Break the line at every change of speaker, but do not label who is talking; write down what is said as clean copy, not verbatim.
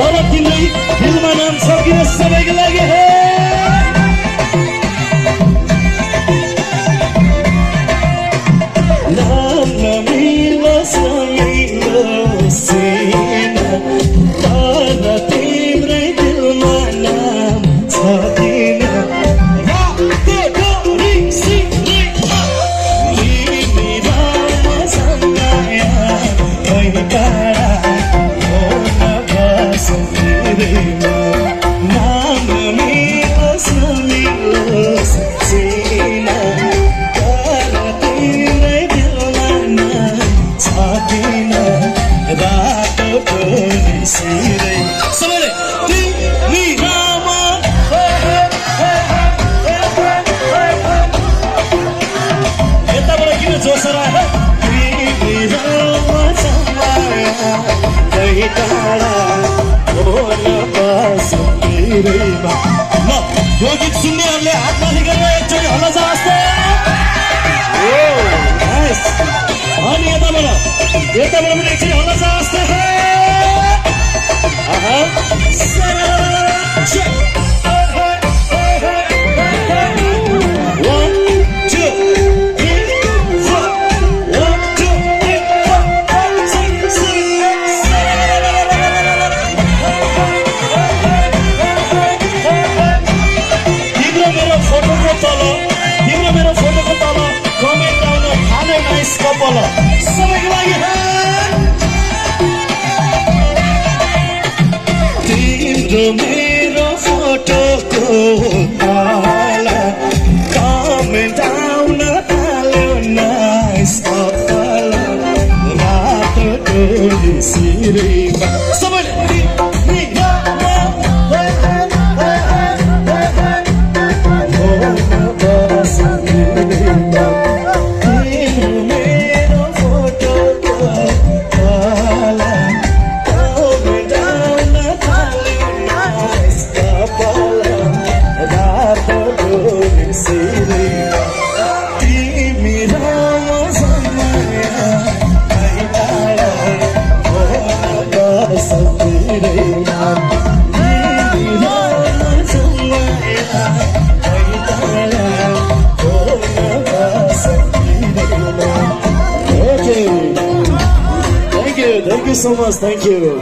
तर तिम्रै दिलमा नाम छ किन सबैको लागि हे नाम नमिलोस् नमिलोस् तर तिम्रै दिलमा नाम छ किन यो गीत सुन्नेहरूले हात माथि गरेर एकचोटि हल्ला जाओस् त अनि यताबाट पनि एकचोटि हल्ला जाओस् त सबैको लागि तिम्रो मेरो फोटोको तल कमेन्ट आउन थाल्यो नाइस कपाल रातो डोरी सिरेमा सबैले Thank you so much. Thank you.